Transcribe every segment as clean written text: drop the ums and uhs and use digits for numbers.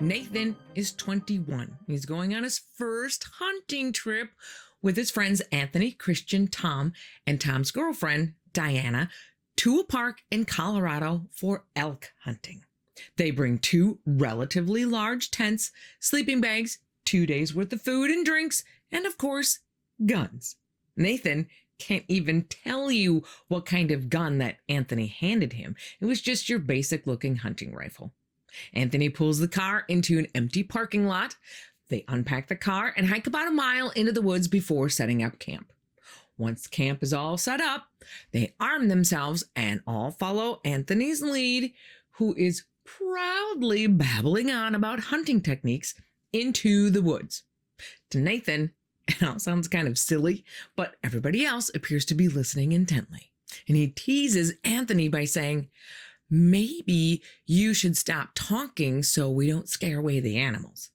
Nathan is 21. He's going on his first hunting trip with his friends Anthony, Christian, Tom, and Tom's girlfriend, Diana, to a park in Colorado for elk hunting. They bring 2 relatively large tents, sleeping bags, 2 days worth of food and drinks, and of course, guns. Nathan can't even tell you what kind of gun that Anthony handed him. It was just your basic looking hunting rifle. Anthony pulls the car into an empty parking lot. They unpack the car and hike about a mile into the woods before setting up camp. Once camp is all set up, they arm themselves and all follow Anthony's lead, who is proudly babbling on about hunting techniques into the woods. To Nathan, it all sounds kind of silly, but everybody else appears to be listening intently. And he teases Anthony by saying, "Maybe you should stop talking so we don't scare away the animals."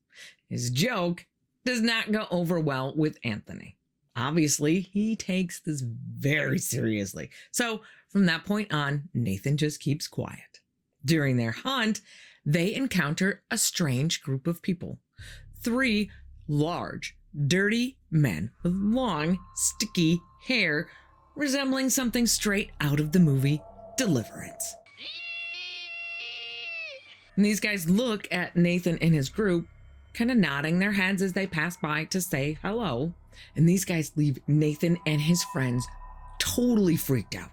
His joke does not go over well with Anthony. Obviously, he takes this very seriously. So from that point on, Nathan just keeps quiet. During their hunt, they encounter a strange group of people. 3 large, dirty men with long, sticky hair resembling something straight out of the movie Deliverance. And these guys look at Nathan and his group, kind of nodding their heads as they pass by to say hello. And these guys leave Nathan and his friends totally freaked out.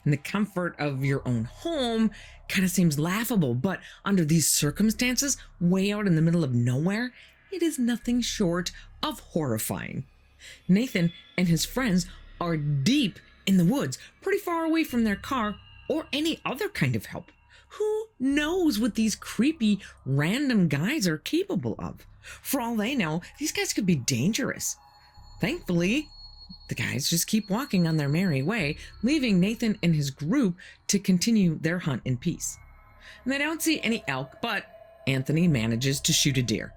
And the comfort of your own home kind of seems laughable, but under these circumstances, way out in the middle of nowhere, it is nothing short of horrifying. Nathan and his friends are deep in the woods, pretty far away from their car or any other kind of help. Who knows what these creepy, random guys are capable of? For all they know, these guys could be dangerous. Thankfully, the guys just keep walking on their merry way, leaving Nathan and his group to continue their hunt in peace. And they don't see any elk, but Anthony manages to shoot a deer.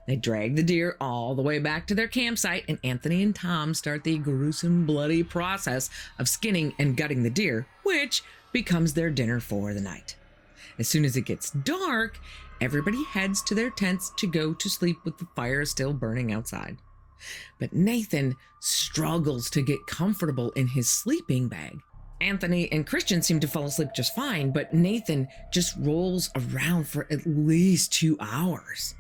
They drag the deer all the way back to their campsite, and Anthony and Tom start the gruesome, bloody process of skinning and gutting the deer, which becomes their dinner for the night. As soon as it gets dark, everybody heads to their tents to go to sleep with the fire still burning outside. But Nathan struggles to get comfortable in his sleeping bag. Anthony and Christian seem to fall asleep just fine, but Nathan just rolls around for at least 2 hours.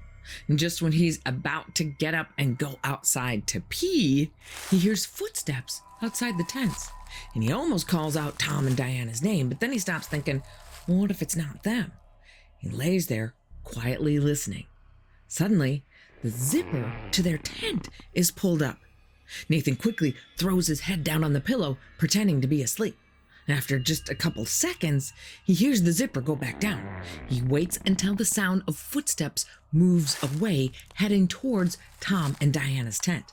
And just when he's about to get up and go outside to pee, he hears footsteps outside the tents. And he almost calls out Tom and Diana's name, but then he stops thinking, well, what if it's not them? He lays there quietly listening. Suddenly, the zipper to their tent is pulled up. Nathan quickly throws his head down on the pillow, pretending to be asleep. After just a couple seconds, he hears the zipper go back down. He waits until the sound of footsteps moves away, heading towards Tom and Diana's tent.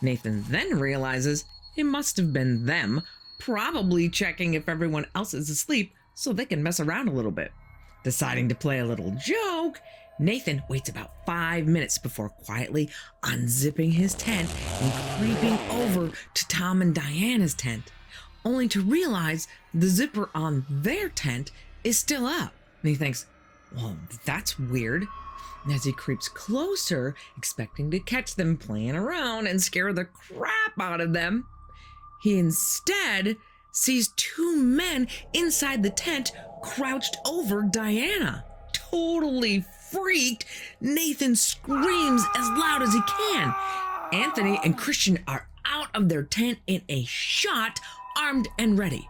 Nathan then realizes it must have been them, probably checking if everyone else is asleep so they can mess around a little bit. Deciding to play a little joke, Nathan waits about 5 minutes before quietly unzipping his tent and creeping over to Tom and Diana's tent, only to realize the zipper on their tent is still up. And he thinks, well, that's weird. And as he creeps closer, expecting to catch them playing around and scare the crap out of them, he instead sees 2 men inside the tent crouched over Diana. Totally freaked, Nathan screams as loud as he can. Anthony and Christian are out of their tent in a shot, armed and ready.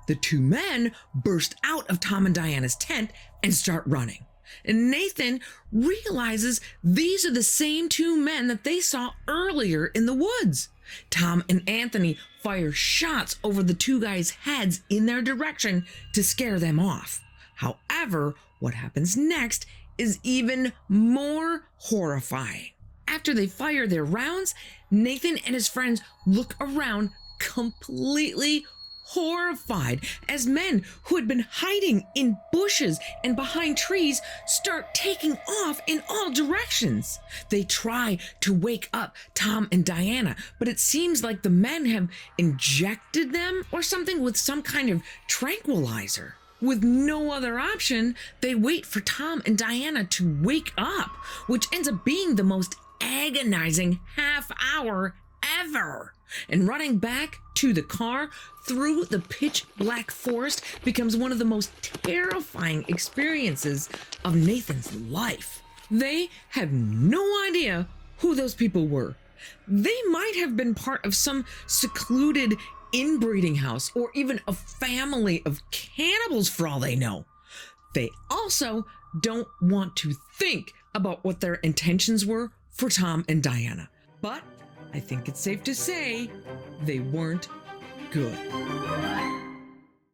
The 2 men burst out of Tom and Diana's tent and start running. And Nathan realizes these are the same 2 men that they saw earlier in the woods. Tom and Anthony fire shots over the 2 guys' heads in their direction to scare them off. However, what happens next is even more horrifying. After they fire their rounds, Nathan and his friends look around completely horrified as men who had been hiding in bushes and behind trees start taking off in all directions. They try to wake up Tom and Diana, but it seems like the men have injected them or something with some kind of tranquilizer. With no other option, they wait for Tom and Diana to wake up, which ends up being the most agonizing half hour ever. And running back to the car through the pitch black forest becomes one of the most terrifying experiences of Nathan's life. They have no idea who those people were. They might have been part of some secluded inbreeding house or even a family of cannibals for all they know. They also don't want to think about what their intentions were for Tom and Diana. But I think it's safe to say they weren't good.